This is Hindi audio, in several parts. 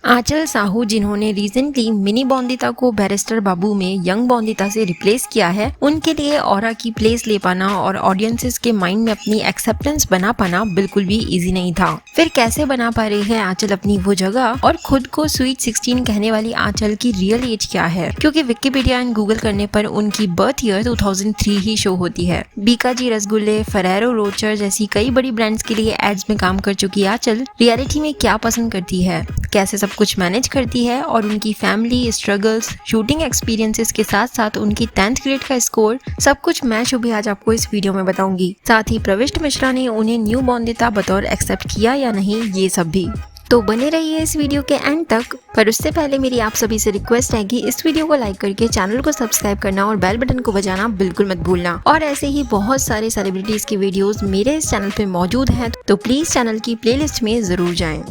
आंचल साहू, जिन्होंने रिसेंटली मिनी बॉन्दिता को बैरिस्टर बाबू में यंग बॉन्दिता से रिप्लेस किया है, उनके लिए ऑरा की प्लेस ले पाना और ऑडियंसेस के माइंड में अपनी एक्सेप्टेंस बना पाना बिल्कुल भी इजी नहीं था। फिर कैसे बना पा रही है आंचल अपनी वो जगह, और खुद को स्वीट 16 कहने वाली आंचल की रियल एज क्या है? क्योंकि विकिपीडिया एंड गूगल करने पर उनकी बर्थ ईयर 2003 ही शो होती है। बीकाजी रसगुल्ले, फेरेरो रोचर जैसी कई बड़ी ब्रांड्स के लिए एड्स में काम कर चुकी आंचल रियलिटी में क्या पसंद करती है, कैसे सब कुछ मैनेज करती है, और उनकी फैमिली स्ट्रगल्स, शूटिंग एक्सपीरियंसेस के साथ साथ उनकी 10th ग्रेड का स्कोर, सब कुछ मैं शुभी आज आपको इस वीडियो में बताऊंगी। साथ ही प्रविष्ट मिश्रा ने उन्हें न्यू बॉन्दिता बतौर एक्सेप्ट किया या नहीं, ये सब भी। तो बने रहिए इस वीडियो के एंड तक। पर उससे पहले मेरी आप सभी से रिक्वेस्ट है कि इस वीडियो को लाइक करके चैनल को सब्सक्राइब करना और बेल बटन को बजाना बिल्कुल मत भूलना। और ऐसे ही बहुत सारे सेलिब्रिटीज की वीडियोस मेरे इस चैनल पे मौजूद हैं, तो प्लीज चैनल की प्लेलिस्ट में जरूर जाएं।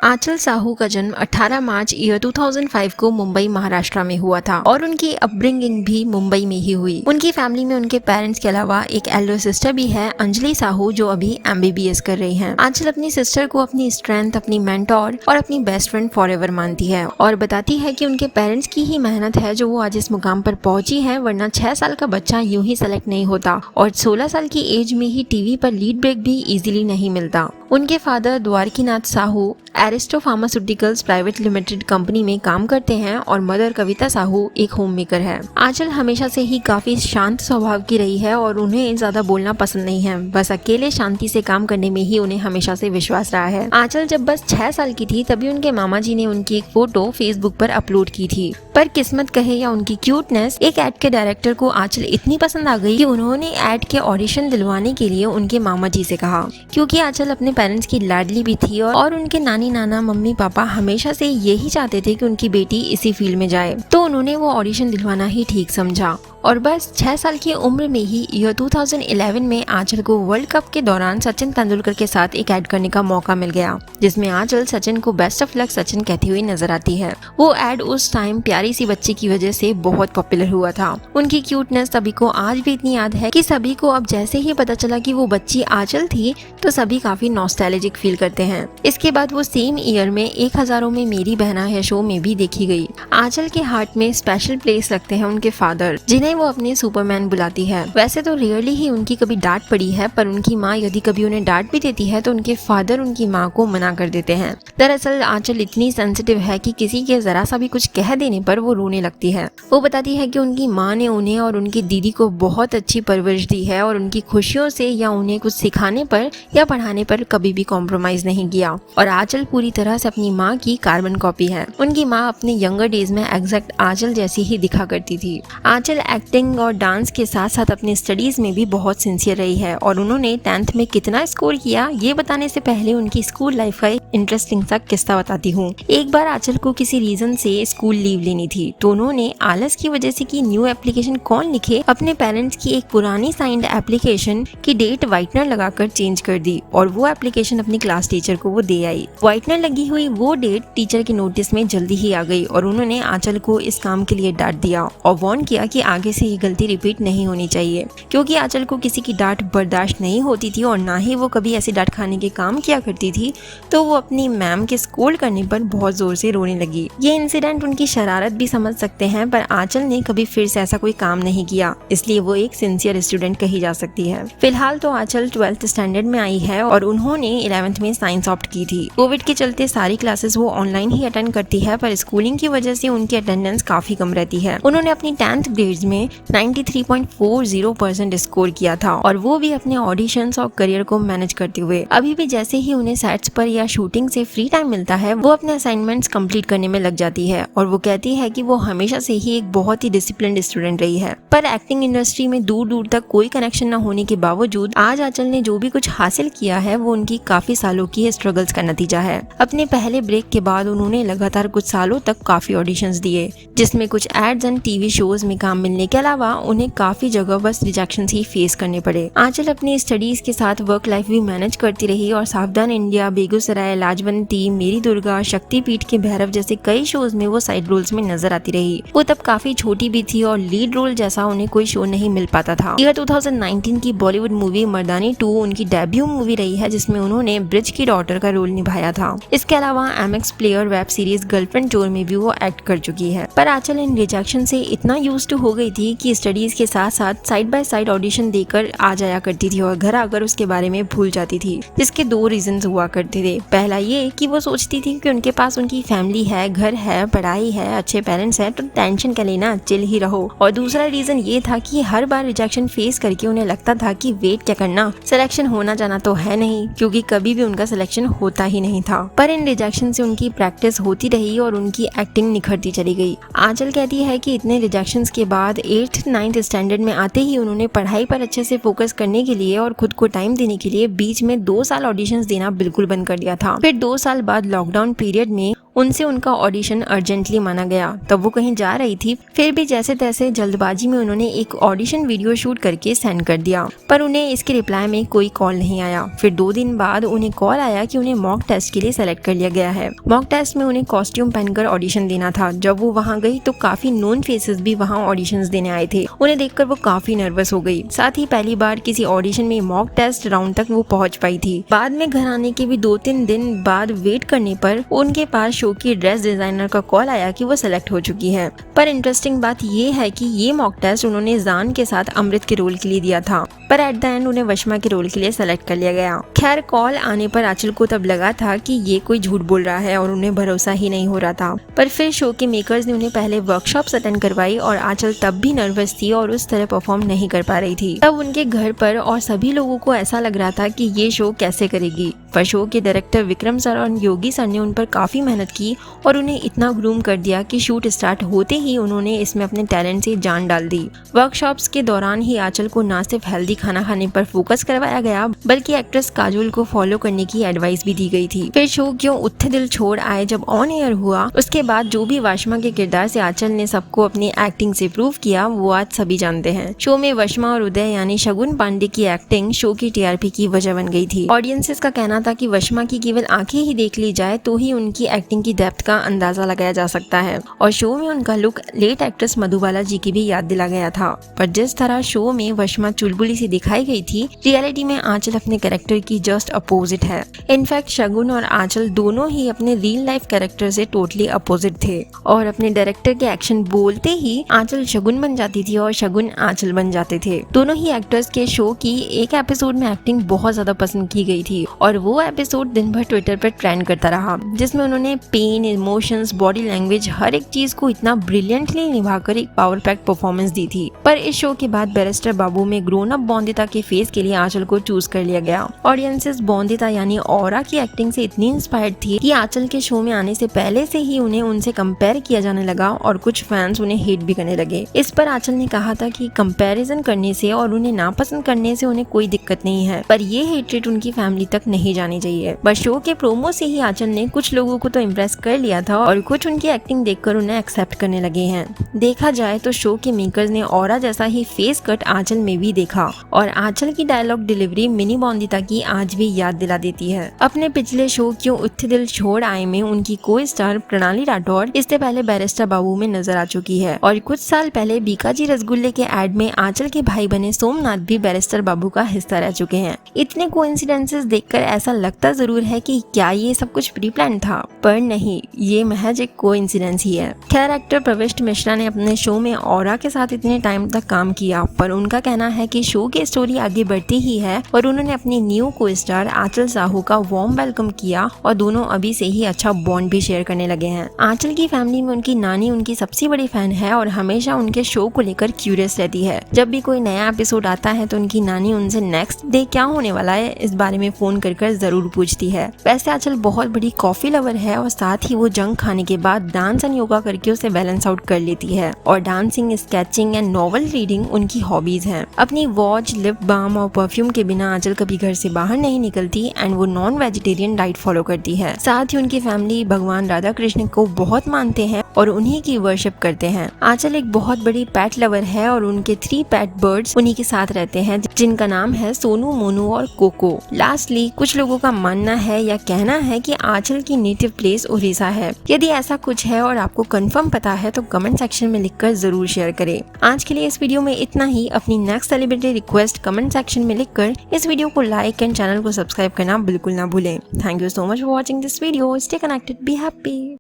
आंचल साहू का जन्म 18 मार्च ईयर 2005 को मुंबई महाराष्ट्र में हुआ था और उनकी अपब्रिंगिंग भी मुंबई में ही हुई। उनकी फैमिली में उनके पेरेंट्स के अलावा एक एल्डर सिस्टर भी है, अंजलि साहू, जो अभी MBBS कर रही हैं। आंचल अपनी सिस्टर को अपनी स्ट्रेंथ, अपनी मेंटोर और अपनी बेस्ट फ्रेंड फॉरएवर मानती है और बताती है कि उनके पेरेंट्स की ही मेहनत है जो वो आज इस मुकाम पर पहुंची है, वरना 6 साल का बच्चा यूं ही सेलेक्ट नहीं होता और 16 साल की एज में ही टीवी पर लीड ब्रेक भी इजीली नहीं मिलता। उनके father Dwarkanath Sahu Aristo Pharmaceuticals Private Limited company में काम करते हैं और मदर कविता साहू एक होम मेकर है। आंचल हमेशा से ही काफी शांत स्वभाव की रही है और उन्हें ज्यादा बोलना पसंद नहीं है, बस अकेले शांति से काम करने में ही उन्हें हमेशा से विश्वास रहा है। आंचल जब बस 6 साल की थी तभी उनके मामा जी ने उनकी एक फोटो फेसबुक पर अपलोड की थी, पर किस्मत कहे या उनकी क्यूटनेस, एक एड के डायरेक्टर को आंचल इतनी पसंद आ गई कि उन्होंने एड के ऑडिशन दिलवाने के लिए उनके मामा जी से कहा। क्योंकि आंचल अपने पेरेंट्स की लाडली भी थी और उनके नानी नाना, मम्मी पापा हमेशा से यही चाहते थे कि उनकी बेटी इसी फील्ड में जाए, तो उन्होंने वो ऑडिशन दिलवाना ही ठीक समझा। और बस 6 साल की उम्र में ही ईयर 2011 में आंचल को वर्ल्ड कप के दौरान सचिन तेंदुलकर के साथ एक ऐड करने का मौका मिल गया, जिसमें आंचल सचिन को बेस्ट ऑफ लक सचिन कहती हुई नजर आती है। वो ऐड उस टाइम प्यारी सी बच्ची की वजह से बहुत पॉपुलर हुआ था। उनकी क्यूटनेस सभी को आज भी इतनी याद है कि सभी को अब जैसे ही पता चला कि वो बच्ची आंचल थी तो सभी काफी नॉस्टैल्जिक फील करते हैं। इसके बाद वो सेम ईयर में 1000 में मेरी बहना है शो में भी देखी गई। आंचल के हार्ट में स्पेशल प्लेस रखते हैं उनके फादर, जिन्हें वो अपने सुपरमैन बुलाती है। वैसे तो रियरली ही उनकी कभी डांट पड़ी है, पर उनकी माँ यदि कभी उन्हें डांट भी देती है तो उनके फादर उनकी माँ को मना कर देते हैं। दरअसल आंचल इतनी सेंसिटिव है कि किसी के जरा सा भी कुछ कह देने पर वो रोने लगती है। वो बताती है कि उनकी माँ ने उन्हें और उनकी दीदी को बहुत अच्छी परवरिश दी है और उनकी खुशियों से या उन्हें कुछ सिखाने पर या पढ़ाने पर कभी भी कॉम्प्रोमाइज नहीं किया। और आंचल पूरी तरह से अपनी माँ की कार्बन कॉपी है। उनकी माँ अपने यंगर डेज में एग्जैक्ट आंचल जैसी ही दिखा करती थी। आंचल एक्टिंग और डांस के साथ साथ अपने स्टडीज में भी बहुत सिंसियर रही है और उन्होंने 10th में कितना स्कोर किया ये बताने से पहले उनकी स्कूल लाइफ का एक इंटरेस्टिंग सा किस्सा बताती हूँ। एक बार आंचल को किसी रीजन से स्कूल लीव लेनी थी, तो उन्होंने आलस की वजह से कि न्यू एप्लीकेशन कौन लिखे, अपने पेरेंट्स की एक पुरानी साइंड एप्लीकेशन की डेट व्हाइटनर लगाकर चेंज कर दी और वो एप्लीकेशन अपनी क्लास टीचर को वो दे आई। व्हाइटनर लगी हुई वो डेट टीचर के नोटिस में जल्दी ही आ गई और उन्होंने आंचल को इस काम के लिए डांट दिया और वार्न किया कि आगे से ये गलती रिपीट नहीं होनी चाहिए। क्योंकि आंचल को किसी की डांट बर्दाश्त नहीं होती थी और ना ही वो कभी ऐसी डांट खाने के काम किया करती थी, तो वो अपनी मैम के स्कोल्ड करने पर बहुत जोर से रोने लगी। ये इंसिडेंट उनकी शरारत भी समझ सकते हैं, पर आंचल ने कभी फिर से ऐसा कोई काम नहीं किया, इसलिए वो एक सिंसियर स्टूडेंट कही जा सकती है। फिलहाल तो आंचल 12th स्टैंडर्ड में आई है और उन्होंने 11th में साइंस ऑप्ट की थी। कोविड के चलते सारी क्लासेस वो ऑनलाइन ही अटेंड करती है, पर स्कूलिंग की वजह से उनकी अटेंडेंस काफी कम रहती है। उन्होंने अपनी 10th ग्रेड्स में 93.40% स्कोर किया था और वो भी अपने ऑडिशंस और करियर को मैनेज करते हुए। अभी भी जैसे ही उन्हें सेट्स पर या शूटिंग से फ्री टाइम मिलता है वो अपने असाइनमेंट्स कंप्लीट करने में लग जाती है और वो कहती है कि वो हमेशा से ही एक बहुत ही डिसिप्लिन्ड स्टूडेंट रही है। पर एक्टिंग इंडस्ट्री में दूर दूर तक कोई कनेक्शन न होने के बावजूद आज आंचल ने जो भी कुछ हासिल किया है वो उनकी काफी सालों की स्ट्रगल्स का नतीजा है। अपने पहले ब्रेक के बाद उन्होंने लगातार कुछ सालों तक काफी ऑडिशंस दिए, जिसमें कुछ एड्स एंड टीवी शोज में काम मिलने के अलावा उन्हें काफी जगह बस रिजेक्शन ही फेस करने पड़े। आंचल अपनी स्टडीज के साथ वर्क लाइफ भी मैनेज करती रही और सावधान इंडिया, बेगूसराय, लाजवंती, मेरी दुर्गा, शक्तिपीठ के भैरव जैसे कई शोज में वो साइड रोल्स में नजर आती रही। वो तब काफी छोटी भी थी और लीड रोल जैसा उन्हें कोई शो नहीं मिल पाता था। यह 2019 की बॉलीवुड मूवी मर्दानी 2 उनकी डेब्यू मूवी रही है, जिसमें उन्होंने ब्रिज की डॉटर का रोल निभाया था। इसके अलावा MX player web series girlfriend tour में भी वो एक्ट कर चुकी है। पर आंचल इन रिजेक्शन से इतना यूज्ड टू हो गई थी कि स्टडीज के साथ साथ साइड बाय साइड ऑडिशन देकर आ जाया करती थी और घर आकर उसके बारे में भूल जाती थी, जिसके 2 रीजंस हुआ करते थे। पहला ये कि वो सोचती थी कि उनके पास उनकी फैमिली है, घर है, पढ़ाई है, अच्छे पेरेंट्स हैं, तो टेंशन क्या लेना, चिल ही रहो। और दूसरा रीजन ये था कि हर बार रिजेक्शन फेस करके उन्हें लगता था कि वेट क्या करना, सिलेक्शन होना जाना तो है नहीं, क्योंकि कभी भी उनका सिलेक्शन होता ही नहीं था। पर इन रिजेक्शन से उनकी प्रैक्टिस होती रही और उनकी एक्टिंग निखरती चली गई। आंचल कहती है कि इतने रिजेक्शंस के बाद 8th 9th स्टैंडर्ड में आते ही उन्होंने पढ़ाई पर अच्छे से फोकस करने के लिए और खुद को टाइम देने के लिए बीच में 2 साल ऑडिशंस देना बिल्कुल बंद कर दिया था। फिर 2 साल बाद लॉकडाउन पीरियड में उनसे उनका ऑडिशन अर्जेंटली माना गया। तब वो कहीं जा रही थी, फिर भी जैसे तैसे जल्दबाजी में उन्होंने एक ऑडिशन वीडियो शूट करके सेंड कर दिया, पर उन्हें इसके रिप्लाई में कोई कॉल नहीं आया। फिर 2 दिन बाद उन्हें कॉल आया कि उन्हें मॉक टेस्ट के लिए सेलेक्ट कर लिया गया है। मॉक टेस्ट में उन्हें कॉस्ट्यूम पहनकर ऑडिशन देना था। जब वो वहाँ गई तो काफी नोन फेसेस भी वहाँ ऑडिशंस देने आए थे। उन्हें देखकर वो काफी नर्वस हो गई। साथ ही पहली बार किसी ऑडिशन में मॉक टेस्ट राउंड तक वो पहुँच पाई थी। बाद में घर आने के भी 2-3 दिन बाद वेट करने पर उनके पास शो की ड्रेस डिजाइनर का कॉल आया कि वो सिलेक्ट हो चुकी है। पर इंटरेस्टिंग बात ये है कि ये मॉक टेस्ट उन्होंने जान के साथ अमृत के रोल के लिए दिया था, पर एट द एंड उन्हें वशमा के रोल के लिए सेलेक्ट कर लिया गया। खैर, कॉल आने पर आंचल को तब लगा था कि ये कोई झूठ बोल रहा है और उन्हें भरोसा ही नहीं हो रहा था। पर फिर शो के मेकर्स ने उन्हें पहले वर्कशॉप्स अटेंड करवाई और आंचल तब भी नर्वस थी और उस तरह परफॉर्म नहीं कर पा रही थी। तब उनके घर पर और सभी लोगों को ऐसा लग रहा था कि ये शो कैसे करेगी। पर शो के डायरेक्टर विक्रम सर और योगी सर ने उन पर काफी मेहनत की और उन्हें इतना ग्रूम कर दिया कि शूट स्टार्ट होते ही उन्होंने इसमें अपने टैलेंट से जान डाल दी। वर्कशॉप्स के दौरान ही आंचल को न सिर्फ हेल्दी खाना खाने पर फोकस करवाया गया, बल्कि एक्ट्रेस काजोल को फॉलो करने की एडवाइस भी दी गई थी। फिर शो क्यों उठे दिल छोड़ आए जब ऑन एयर हुआ, उसके बाद जो भी वशमा के किरदार से आंचल ने सबको अपनी एक्टिंग से प्रूव किया, वो आज सभी जानते हैं। शो में वशमा और उदय यानी शगुन पांडे की एक्टिंग शो की टीआरपी की वजह बन गई थी। ऑडियंसेस का कहना था कि वशमा की केवल आंखें ही देख ली जाए तो ही उनकी एक्टिंग की डेप्थ का अंदाजा लगाया जा सकता है। और शो में उनका लुक लेट एक्ट्रेस मधुबाला जी की भी याद दिला गया था। पर जिस तरह शो में वशमा चुलबुली सी दिखाई गई थी, रियलिटी में आंचल अपने कैरेक्टर की जस्ट अपोजिट है। इनफैक्ट शगुन और आंचल दोनों ही अपने रियल लाइफ कैरेक्टर से टोटली अपोजिट थे और अपने डायरेक्टर के एक्शन बोलते ही आंचल शगुन बन जाती थी और शगुन आंचल बन जाते थे। दोनों ही एक्टर्स के शो की एक एपिसोड में एक्टिंग बहुत ज्यादा पसंद की गई थी और वो एपिसोड दिन भर ट्विटर पर ट्रेंड करता रहा, जिसमें उन्होंने पेन, इमोशंस, बॉडी लैंग्वेज हर एक चीज को इतना ब्रिलियंटली निभाकर एक पावर पैक्ड परफॉर्मेंस दी थी। पर इस शो के बाद बैरिस्टर बाबू में ग्रोन अप बॉन्दिता के फेस के लिए आंचल को चूज कर लिया गया। ऑडियंसेस बॉन्दिता यानी ऑरा की एक्टिंग से इतनी इंस्पायर्ड थी कि आंचल के शो में आने से पहले से ही उन्हें उनसे कंपेयर किया जाने लगा और कुछ फैंस उन्हें हेट भी करने लगे। इस पर आंचल ने कहा था कि कंपैरिजन करने से और उन्हें नापसंद करने से उन्हें कोई दिक्कत नहीं है, पर ये हेट्रेट उनकी फैमिली तक नहीं जानी चाहिए। बस शो के प्रोमो से ही आंचल ने कुछ लोगों को तो इम्प्रेस कर लिया था और कुछ उनकी एक्टिंग देखकर उन्हें एक्सेप्ट करने लगे हैं। देखा जाए तो शो के मेकर्स ने ऑरा जैसा ही फेस कट आंचल में भी देखा और आंचल की डायलॉग डिलीवरी मिनी बॉन्दिता की आज भी याद दिला देती है। अपने पिछले शो क्यों उठे दिल छोड़ आए में उनकी को स्टार प्रणाली राठौर इससे पहले बैरिस्टर बाबू में नजर आ चुकी है और कुछ साल पहले बीकाजी रसगुल्ले के एड में आंचल के भाई बने सोमनाथ भी बैरिस्टर बाबू का हिस्सा रह चुके हैं। इतने कोइंसिडेंसेस देखकर ऐसा लगता जरूर है कि क्या ये सब कुछ प्री प्लान था, पर नहीं, ये महज एक कोइंसिडेंस ही है। खैर, एक्टर प्रविष्ट मिश्रा ने अपने शो में ऑरा के साथ इतने टाइम तक काम किया, पर उनका कहना है कि शो की स्टोरी आगे बढ़ती ही है और उन्होंने अपनी न्यू को स्टार आंचल साहू का वार्म वेलकम किया और दोनों अभी से ही अच्छा बॉन्ड भी शेयर करने लगे हैं। आंचल की फैमिली में उनकी नानी उनकी सबसे बड़ी फैन है और हमेशा उनके शो को लेकर क्यूरियस रहती है। जब भी कोई नया एपिसोड आता है तो उनकी नानी उनसे नेक्स्ट डे क्या होने वाला है इस बारे में फोन कर जरूर पूछती है। वैसे आंचल बहुत बड़ी कॉफी लवर है और साथ ही वो जंक खाने के बाद डांस एंड योगा करके उसे बैलेंस आउट कर लेती है और dancing, sketching and novel reading उनकी हॉबीज हैं। अपनी वॉच, टॉर्च, लिप बाम और परफ्यूम के बिना आंचल कभी घर से बाहर नहीं निकलती एंड वो नॉन वेजिटेरियन डाइट फॉलो करती है। साथ ही उनकी फैमिली भगवान राधा कृष्ण को बहुत मानते हैं और उन्हीं की वर्शिप करते हैं। आंचल एक बहुत बड़ी पेट लवर है और उनके 3 पेट बर्ड्स उन्हीं के साथ रहते हैं, जिनका नाम है सोनू, मोनू और कोको। लास्टली कुछ लोगों का मानना है या कहना है कि आंचल की नेटिव प्लेस उड़ीसा है। यदि ऐसा कुछ है और आपको कंफर्म पता है तो कमेंट सेक्शन में लिखकर जरूर शेयर करें। आज के लिए इस वीडियो में इतना ही। अपनी next celebrity request comment section में लिखकर इस वीडियो को लाइक एंड चैनल को सब्सक्राइब करना बिल्कुल ना भूलें। Thank you so much for watching this video. Stay connected, be happy.